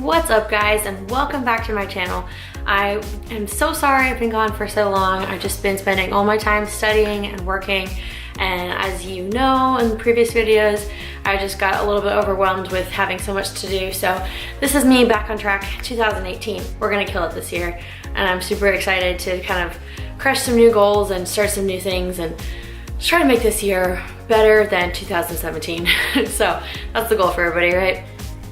What's up guys, and welcome back to my channel. I am so sorry I've been gone for so long. I've just been spending all my time studying and working, and as you know in the previous videos, I just got a little bit overwhelmed with having so much to do. So this is me back on track. 2018, we're gonna kill it this year, and I'm super excited to kind of crush some new goals and start some new things and just try to make this year better than 2017. So that's the goal for everybody, right?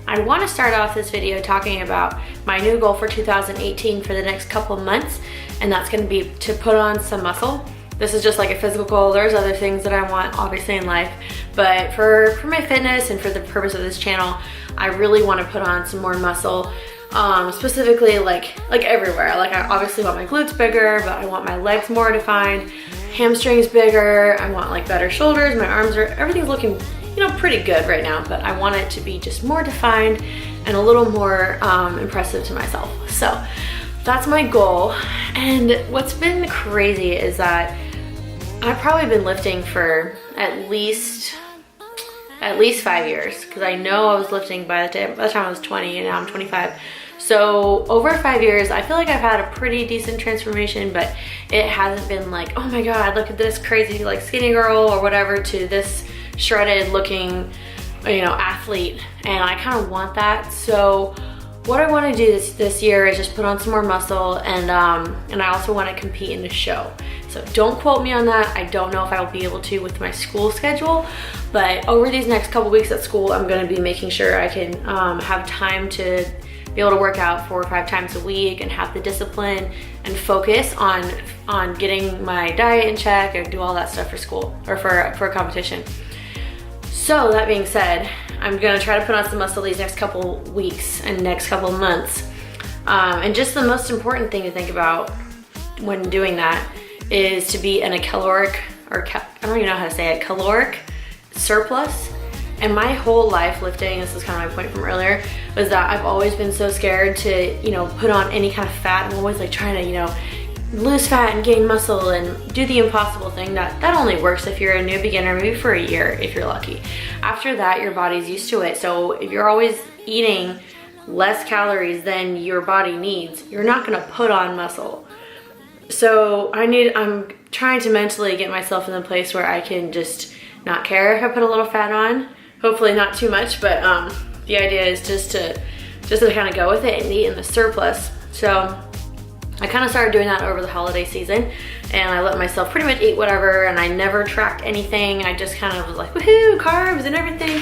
I want to start off this video talking about my new goal for 2018 for the next couple months, and that's going to be to put on some muscle. This is just like a physical goal. There's other things that I want obviously in life, but for my fitness and for the purpose of this channel, I really want to put on some more muscle, specifically like everywhere. Like I obviously want my glutes bigger, but I want my legs more defined, hamstrings bigger, I want like better shoulders, my arms everything's looking pretty good right now, but I want it to be just more defined and a little more impressive to myself. So that's my goal. And what's been crazy is that I've probably been lifting for at least 5 years, because I know I was lifting by the time I was 20 and now I'm 25. So over 5 years, I feel like I've had a pretty decent transformation, but it hasn't been like, oh my God, look at this crazy like skinny girl or whatever to this shredded looking, athlete. And I kind of want that. So what I want to do this year is just put on some more muscle, and I also want to compete in the show. So don't quote me on that. I don't know if I'll be able to with my school schedule, but over these next couple weeks at school, I'm going to be making sure I can have time to be able to work out 4 or 5 times a week and have the discipline and focus on getting my diet in check and do all that stuff for school or for a competition. So that being said, I'm gonna try to put on some muscle these next couple weeks and next couple months. And just the most important thing to think about when doing that is to be in a caloric, I don't even know how to say it, caloric surplus. And my whole life lifting, this is kind of my point from earlier, was that I've always been so scared to, put on any kind of fat. I'm always like trying to, lose fat and gain muscle and do the impossible thing. That only works if you're a new beginner, maybe for a year if you're lucky. After that, your body's used to it. So if you're always eating less calories than your body needs, you're not gonna put on muscle. So I'm trying to mentally get myself in the place where I can just not care if I put a little fat on. Hopefully not too much, but the idea is just to kind of go with it and eat in the surplus. So I kind of started doing that over the holiday season, and I let myself pretty much eat whatever, and I never tracked anything. I just kind of was like, woohoo, carbs and everything.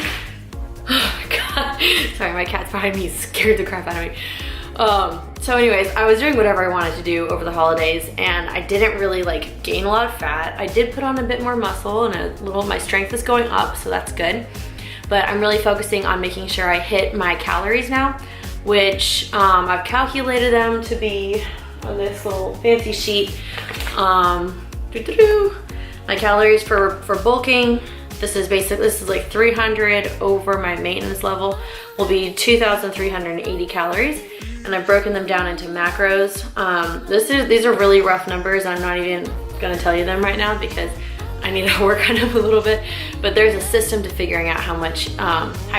Oh my God. Sorry, my cat's behind me scared the crap out of me. So anyways, I was doing whatever I wanted to do over the holidays, and I didn't really like gain a lot of fat. I did put on a bit more muscle, and my strength is going up, so that's good. But I'm really focusing on making sure I hit my calories now, which I've calculated them to be on this little fancy sheet. My calories for bulking, this is like 300 over my maintenance level, will be 2,380 calories. And I've broken them down into macros. These are really rough numbers. I'm not even gonna tell you them right now because I need to work on them a little bit, but there's a system to figuring out how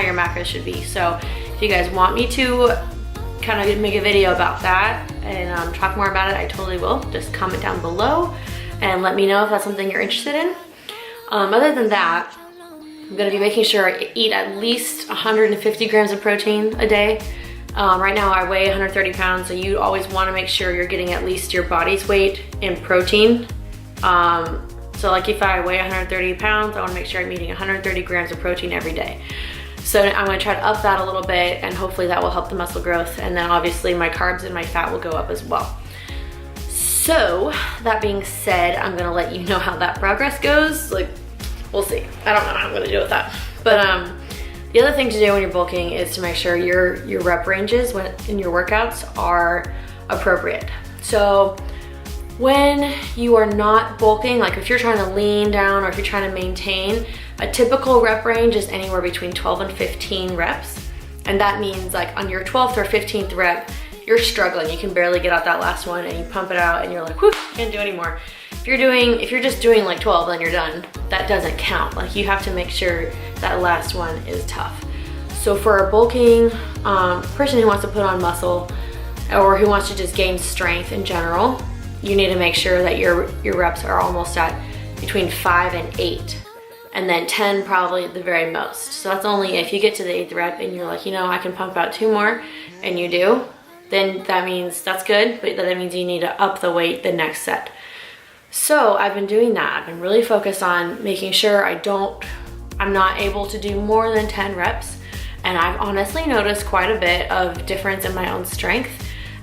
your macros should be. So if you guys want me to kind of make a video about that and talk more about it, I totally will. Just comment down below and let me know if that's something you're interested in. Other than that, I'm gonna be making sure I eat at least 150 grams of protein a day. Right now I weigh 130 pounds, so you always wanna make sure you're getting at least your body's weight in protein. So like if I weigh 130 pounds, I wanna make sure I'm eating 130 grams of protein every day. So I'm gonna try to up that a little bit, and hopefully that will help the muscle growth. And then obviously my carbs and my fat will go up as well. So that being said, I'm gonna let you know how that progress goes. Like, we'll see. I don't know how I'm gonna do with that. But the other thing to do when you're bulking is to make sure your rep ranges in your workouts are appropriate. So when you are not bulking, like if you're trying to lean down or if you're trying to maintain, a typical rep range is anywhere between 12 and 15 reps. And that means like on your 12th or 15th rep, you're struggling. You can barely get out that last one, and you pump it out and you're like, whew, can't do anymore. If you're just doing like 12, then you're done. That doesn't count. Like you have to make sure that last one is tough. So for a bulking person who wants to put on muscle or who wants to just gain strength in general, you need to make sure that your reps are almost at between 5 and 8. And then 10 probably at the very most. So that's only if you get to the 8th rep and you're like, you know, I can pump out 2 more, and you do, then that means that's good, but that means you need to up the weight the next set. So I've been doing that. I've been really focused on making sure I'm not able to do more than 10 reps. And I've honestly noticed quite a bit of difference in my own strength.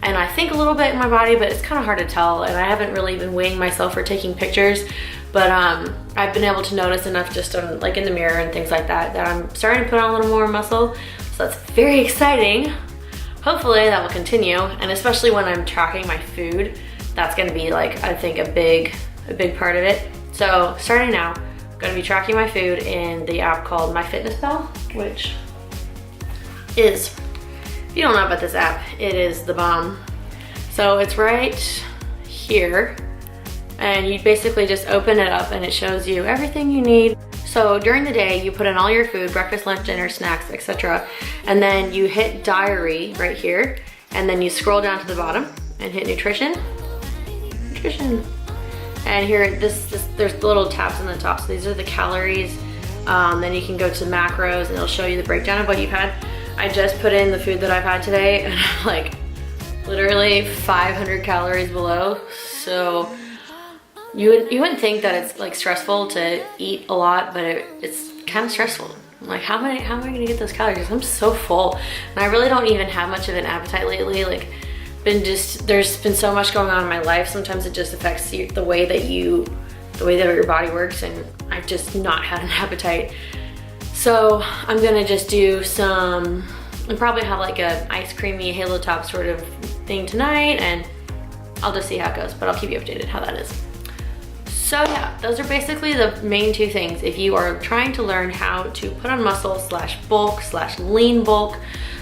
And I think a little bit in my body, but it's kind of hard to tell. And I haven't really been weighing myself or taking pictures, but I've been able to notice enough just on, like in the mirror and things like that, that I'm starting to put on a little more muscle. So that's very exciting. Hopefully that will continue. And especially when I'm tracking my food, that's gonna be like, I think a big part of it. So starting now, I'm gonna be tracking my food in the app called MyFitnessPal, which is, if you don't know about this app, it is the bomb. So it's right here, and you basically just open it up and it shows you everything you need. So during the day, you put in all your food, breakfast, lunch, dinner, snacks, etc. And then you hit diary right here, and then you scroll down to the bottom and hit nutrition. And here, there's little tabs on the top. So these are the calories. Then you can go to macros and it'll show you the breakdown of what you've had. I just put in the food that I've had today, and I'm like literally 500 calories below. So you wouldn't think that it's like stressful to eat a lot, but it's kind of stressful. I'm like, how am I gonna get those calories? I'm so full, and I really don't even have much of an appetite lately. Like, there's been so much going on in my life. Sometimes it just affects the way that your body works, and I've just not had an appetite. So I'm gonna just do and probably have like a ice creamy halo top sort of thing tonight, and I'll just see how it goes, but I'll keep you updated how that is. So yeah, those are basically the main 2 things. If you are trying to learn how to put on muscle / bulk / lean bulk,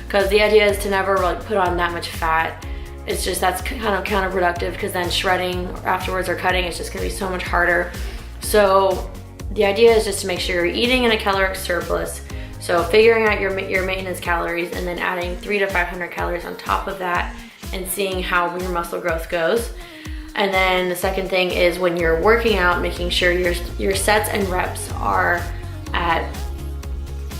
because the idea is to never like put on that much fat. It's just, that's kind of counterproductive, because then shredding afterwards or cutting is just gonna be so much harder. So the idea is just to make sure you're eating in a caloric surplus. So figuring out your maintenance calories, and then adding 300 to 500 calories on top of that, and seeing how your muscle growth goes. And then the second thing is, when you're working out, making sure your sets and reps are at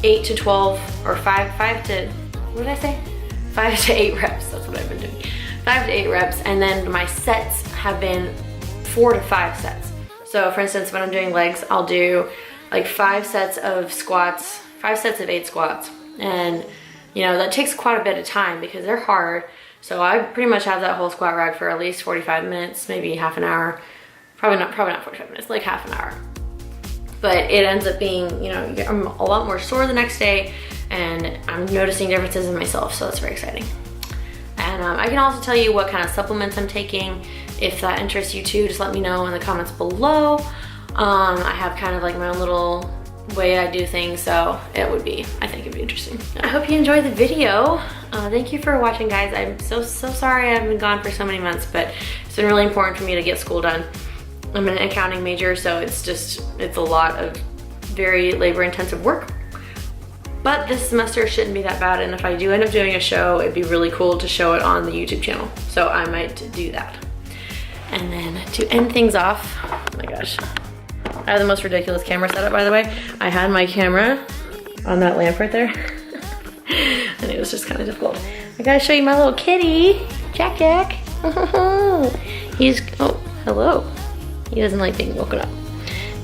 8 to 12 or 5 to, what did I say? 5 to 8 reps, that's what I've been doing. 5 to 8 reps, and then my sets have been 4 to 5 sets. So for instance, when I'm doing legs, I'll do like 5 sets of squats, 5 sets of 8 squats. And you know, that takes quite a bit of time because they're hard. So I pretty much have that whole squat rack for at least 45 minutes, maybe half an hour. Probably not 45 minutes, like half an hour. But it ends up being, you know, I'm a lot more sore the next day, and I'm noticing differences in myself, so that's very exciting. And I can also tell you what kind of supplements I'm taking. If that interests you too, just let me know in the comments below. I have kind of like my own little way I do things, so I think it'd be interesting. I hope you enjoyed the video. Thank you for watching, guys. I'm so sorry I've been gone for so many months, but it's been really important for me to get school done. I'm an accounting major, so it's a lot of very labor-intensive work. But this semester shouldn't be that bad, and if I do end up doing a show, it'd be really cool to show it on the YouTube channel. So I might do that. And then to end things off, oh my gosh, I have the most ridiculous camera setup, by the way. I had my camera on that lamp right there, and it was just kind of difficult. I gotta show you my little kitty, Jack. Oh, hello. He doesn't like being woken up.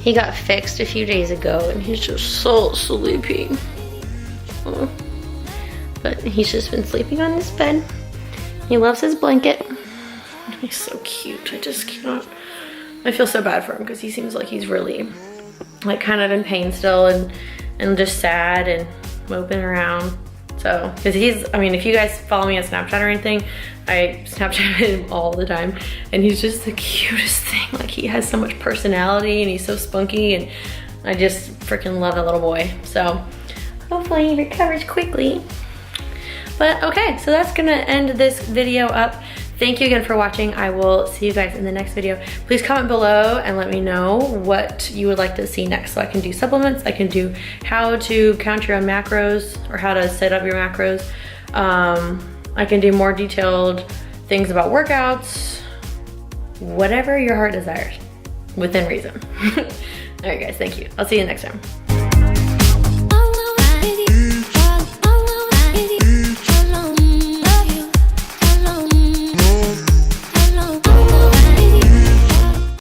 He got fixed a few days ago, and he's just so sleepy. But he's just been sleeping on his bed. He loves his blanket. He's so cute. I just cannot. I feel so bad for him because he seems like he's really like kind of in pain still, and just sad and moping around. So, because I mean, if you guys follow me on Snapchat or anything, I Snapchat him all the time, and he's just the cutest thing. Like, he has so much personality, and he's so spunky, and I just freaking love that little boy. So hopefully he recovers quickly. But okay, so that's gonna end this video up. Thank you again for watching. I will see you guys in the next video. Please comment below and let me know what you would like to see next. So I can do supplements, I can do how to count your own macros or how to set up your macros. I can do more detailed things about workouts, whatever your heart desires, within reason. All right guys, thank you. I'll see you next time.